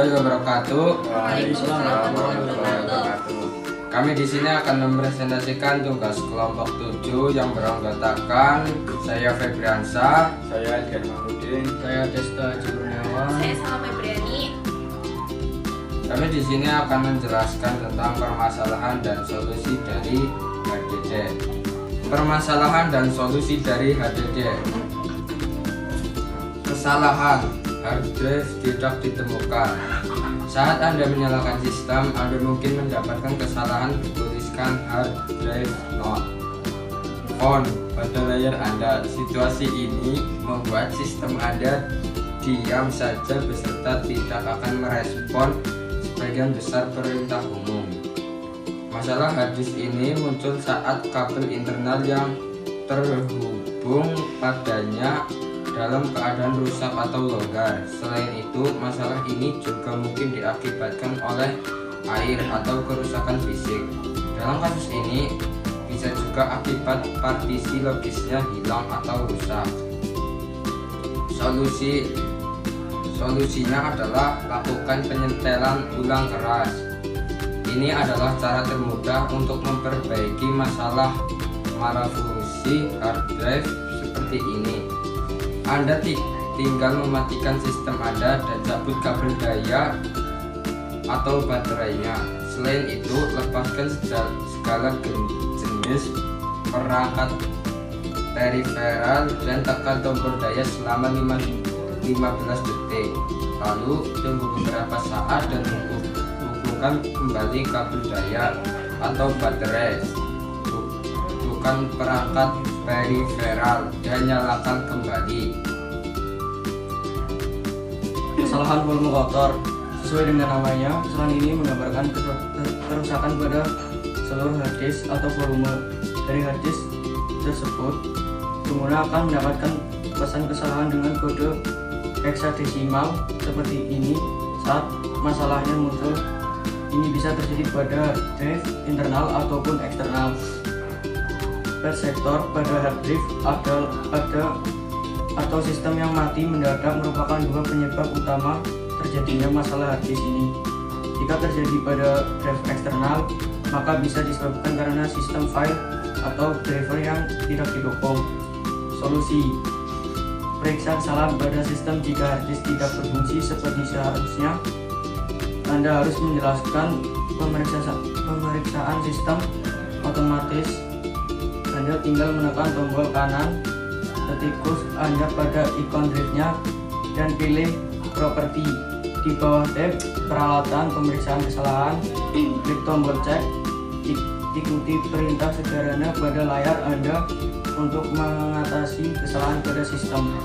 warahmatullahi wabarakatuh. Waalaikumsalam warahmatullahi wabarakatuh. Kami di sini akan mempresentasikan tugas kelompok 7 yang beranggotakan saya Febriansa, Saya Dian Mahmudin. Saya Desta Jurniawan. Saya Salma Febriani. Kami di sini akan menjelaskan tentang permasalahan dan solusi dari HDD. Permasalahan dan solusi dari HDD. Kesalahan, hard drive tidak ditemukan. Saat Anda menyalakan sistem, Anda mungkin mendapatkan kesalahan bertuliskan hard drive not found pada layar Anda. Situasi ini membuat sistem Anda diam saja beserta tidak akan merespon sebagian besar perintah umum. Masalah hard disk ini muncul saat kabel internal yang terhubung padanya dalam keadaan rusak atau longgar. Selain itu, masalah ini juga mungkin diakibatkan oleh air atau kerusakan fisik. Dalam kasus ini, bisa juga akibat partisi logisnya hilang atau rusak. Solusinya adalah lakukan penyetelan ulang keras. Ini adalah cara termudah untuk memperbaiki masalah malfungsi hard drive seperti ini. Anda tinggal mematikan sistem Anda dan cabut kabel daya atau baterainya. Selain itu, lepaskan segala jenis perangkat periferal dan tekan tombol daya selama 15 detik. Lalu tunggu beberapa saat dan hubungkan kembali kabel daya atau baterai. Bukan perangkat periferal dan nyalakan kembali. Kesalahan volume kotor. Sesuai dengan namanya, kesalahan ini menggambarkan kerusakan pada seluruh hard disk atau volume dari hard disk tersebut. Pengguna akan mendapatkan pesan kesalahan dengan kode heksadesimal seperti ini saat masalahnya muncul. Ini bisa terjadi pada drive internal ataupun eksternal. Per sektor pada hard drive ada atau sistem yang mati mendadak merupakan dua penyebab utama terjadinya masalah hard disk ini. Jika terjadi pada drive eksternal, maka bisa disebabkan karena sistem file atau driver yang tidak didukung. Solusi: periksa kesalahan pada sistem. Jika hard disk tidak berfungsi seperti seharusnya, Anda harus menjelaskan pemeriksaan sistem otomatis. Anda tinggal menekan tombol kanan tikus Anda pada ikon drive-nya dan pilih properti. Di bawah tab peralatan pemeriksaan kesalahan, klik tombol cek. Ikuti perintah sederhana pada layar Anda untuk mengatasi kesalahan pada sistem.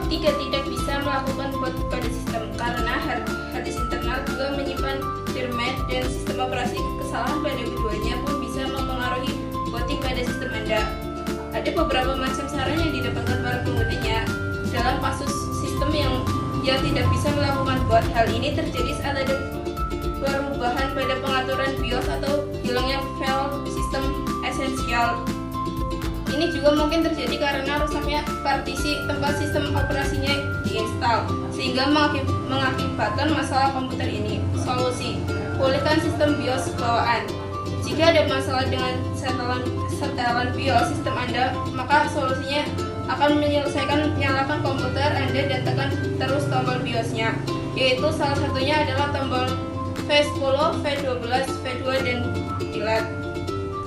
Tidak bisa melakukan bot pada sistem karena hard disk internal juga menyimpan firmware dan sistem operasi. Kesalahan pada keduanya pun bisa mempengaruhi booting pada sistem Anda. Ada beberapa macam saran yang didapatkan para penggunanya dalam kasus sistem yang tidak bisa melakukan bot. Hal ini terjadi saat ada perubahan pada pengaturan BIOS atau hilangnya file sistem esensial. Ini juga mungkin terjadi karena rusaknya partisi tempat sistem operasinya diinstal, sehingga mengakibatkan masalah komputer ini. Solusi: pulihkan sistem BIOS bawaan. Jika ada masalah dengan setelan BIOS sistem Anda, maka solusinya akan nyalakan komputer Anda dan tekan terus tombol BIOS-nya, yaitu salah satunya adalah tombol V10, V12, V2, dan delete,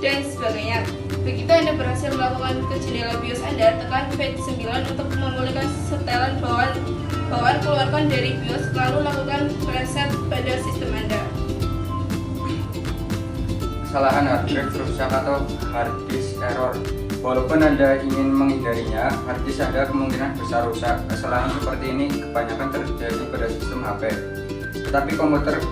dan sebagainya. Begitu Anda berhasil melakukan ke jendela BIOS Anda, tekan V9 untuk memulihkan setelan bawaan. Keluarkan dari BIOS, lalu lakukan reset pada sistem Anda. Kesalahan hard drive rusak atau hard disk error. Walaupun Anda ingin menghindarinya, hard disk Anda kemungkinan besar rusak. Kesalahan seperti ini kebanyakan terjadi pada sistem HP. Tetapi komputer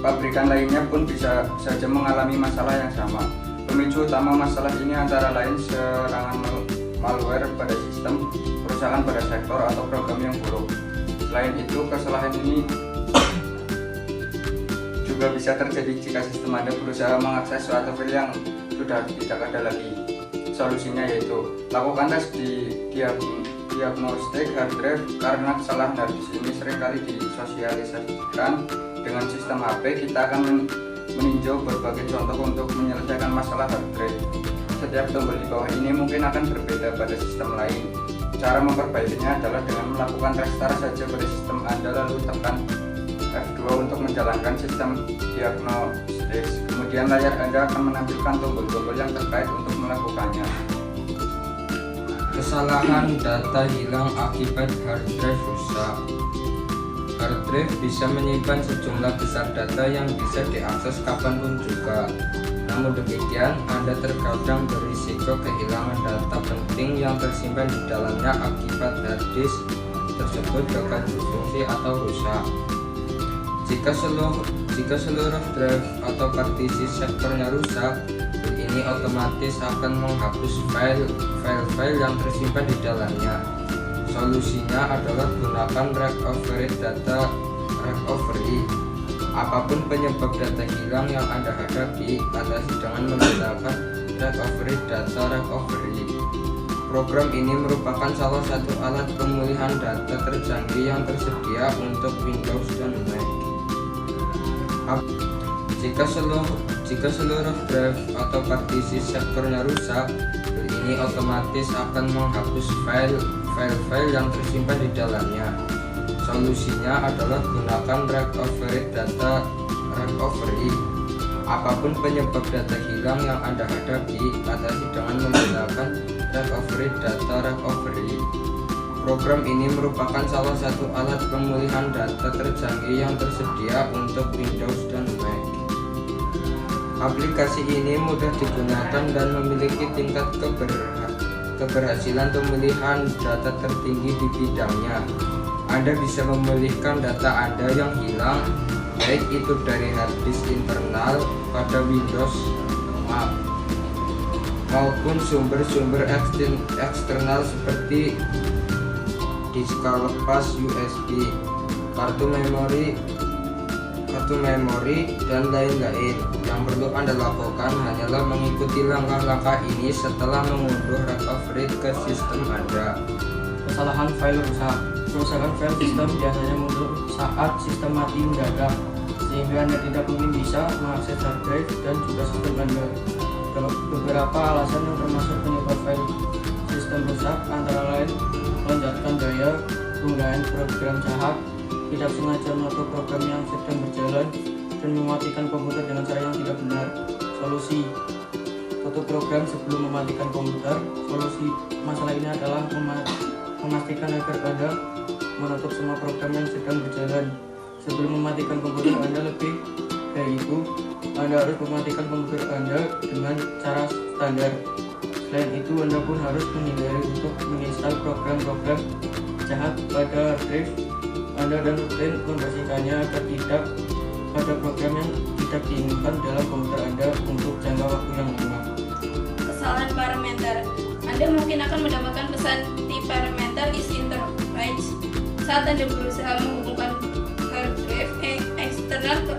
pabrikan lainnya pun bisa saja mengalami masalah yang sama. Pemicu utama masalah ini antara lain serangan malware pada sistem, kerusakan pada sektor, atau program yang buruk. Selain itu, kesalahan ini juga bisa terjadi jika sistem Anda berusaha mengakses suatu file yang sudah tidak ada lagi. Solusinya yaitu lakukan tes di diagnostik hard drive karena kesalahan hard disk ini seringkali disosialisasikan dengan sistem HP. Kita akan meninjau berbagai contoh untuk menyelesaikan masalah hard drive. Setiap tombol di bawah ini mungkin akan berbeda pada sistem lain. Cara memperbaikinya adalah dengan melakukan restart saja pada sistem Anda, lalu tekan F2 untuk menjalankan sistem diagnostik. Kemudian layar Anda akan menampilkan tombol-tombol yang terkait untuk melakukannya. Kesalahan data hilang akibat hard drive rusak. Hard drive bisa menyimpan sejumlah besar data yang bisa diakses kapanpun juga. Namun demikian, Anda terkadang berisiko kehilangan data penting yang tersimpan di dalamnya akibat hard disk tersebut gagal berfungsi atau rusak. Jika seluruh drive atau partisi sektornya rusak, hal ini otomatis akan menghapus file-file yang tersimpan di dalamnya. Solusinya adalah gunakan recovery data recovery. Apapun penyebab data hilang yang Anda hadapi, atasi dengan menggunakan recovery data recovery. Program ini merupakan salah satu alat pemulihan data tercanggih yang tersedia untuk Windows dan Mac. Jika seluruh drive atau partisi sektornya rusak, hal ini otomatis akan menghapus file-file yang tersimpan di dalamnya. Solusinya adalah gunakan recovery data recovery. Apapun penyebab data hilang yang Anda hadapi, atasi dengan menggunakan recovery data recovery. Program ini merupakan salah satu alat pemulihan data tercanggih yang tersedia untuk Windows dan Mac. Aplikasi ini mudah digunakan dan memiliki tingkat keberhasilan pemulihan data tertinggi di bidangnya. Anda bisa memulihkan data Anda yang hilang, baik itu dari hard disk internal pada Windows maupun sumber-sumber eksternal seperti disk lepas USB, kartu memori, dan lain-lain. Yang perlu Anda lakukan hanyalah mengikuti langkah-langkah ini setelah mengunduh recovery ke sistem Anda. Kesalahan file rusak. Kerusakan file sistem biasanya muncul saat sistem mati mendadak, sehingga Anda tidak mungkin bisa mengakses hard drive dan juga sistem Anda. Beberapa alasan yang termasuk penyebab file sistem rusak antara lain melonjakkan daya, penggunaan program jahat, tidak sengaja menutup program yang sedang berjalan, dan mematikan komputer dengan cara yang tidak benar. Solusi: tutup program sebelum mematikan komputer. Solusi masalah ini adalah memastikan agar Anda menutup semua program yang sedang berjalan sebelum mematikan komputer Anda. Lebih dari itu, Anda harus mematikan komputer Anda dengan cara standar. Selain itu, Anda pun harus menghindari untuk menginstal program-program jahat pada hard drive Anda dan rutin membersihkannya agar tidak ada program yang tidak diinginkan dalam komputer Anda untuk jangka waktu yang lama. Kesalahan parameter. Anda mungkin akan mendapatkan pesan di parameter is interrupt saat Anda berusaha menghubungkan hard drive eksternal ke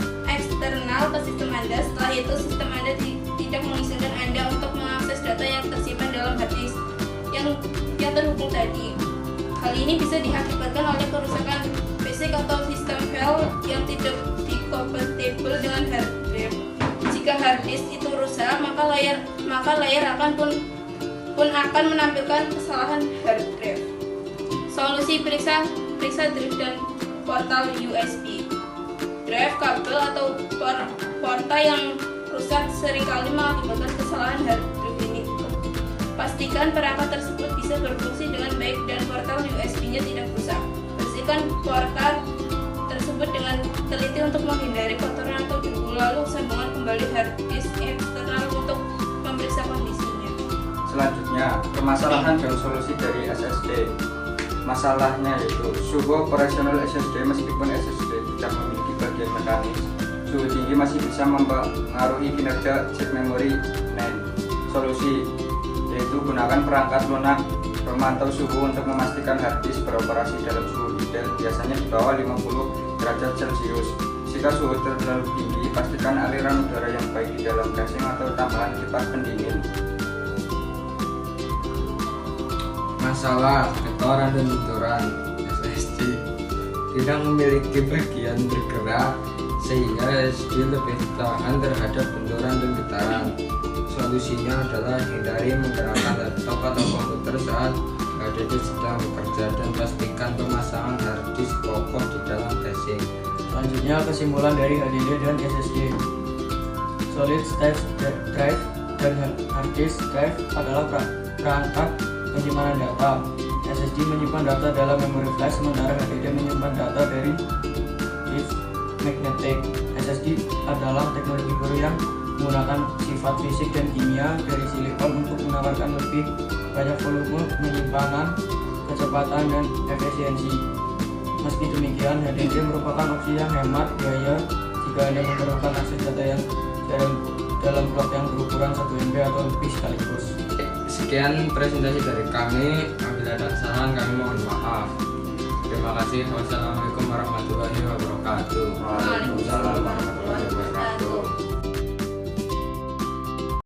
sistem Anda. Setelah itu, sistem Anda tidak mengizinkan Anda untuk mengakses data yang tersimpan dalam hard disk yang terhubung tadi. Hal ini bisa diakibatkan oleh kerusakan fisik atau sistem file yang tidak dikompatibel dengan hard drive. Jika hard disk itu rusak, maka layar pun akan menampilkan kesalahan hard drive. Solusi: periksa drive dan portal USB. Drive, kabel, atau porta yang rusak seringkali mengakibatkan kesalahan hard drive ini. Pastikan perangkat tersebut bisa berfungsi dengan baik dan portal USB-nya tidak rusak. Bersihkan porta tersebut dengan teliti untuk menghindari kotoran atau debu, lalu sambungkan kembali hard disk eksternal untuk memeriksa kondisinya. Selanjutnya, permasalahan dan solusi dari SSD. Masalahnya yaitu suhu operasional SSD. Meskipun SSD tidak memiliki bagian mekanis, suhu tinggi masih bisa mempengaruhi kinerja chip memori NAND. Solusi yaitu gunakan perangkat lunak pemantau suhu untuk memastikan hard disk beroperasi dalam suhu ideal, biasanya di bawah 50 derajat Celcius. Jika suhu terlalu tinggi, pastikan aliran udara yang baik di dalam casing atau tambahan kipas pendingin. Masalah getaran dan benturan. SSD tidak memiliki bagian bergerak sehingga SSD lebih tahan terhadap benturan dan getaran. Solusinya adalah hindari menggerakkan laptop atau komputer saat HDD sedang bekerja dan pastikan pemasangan harddisk kokoh di dalam casing. Selanjutnya kesimpulan dari HDD dan SSD. Solid state drive dan hard disk drive adalah perangkat penyimpanan data. SSD menyimpan data dalam memori flash, sementara HDD menyimpan data dari disk magnetic. SSD adalah teknologi baru yang menggunakan sifat fisik dan kimia dari silikon untuk menawarkan lebih banyak volume penyimpanan, kecepatan, dan efisiensi. Meski demikian, HDD merupakan opsi yang hemat biaya jika Anda memerlukan akses data yang dalam blok yang berukuran 1 MB atau lebih sekaligus. Sekian presentasi dari kami. Apabila ada kesalahan kami mohon maaf. Terima kasih. Wassalamualaikum warahmatullahi wabarakatuh. Waalaikumsalam.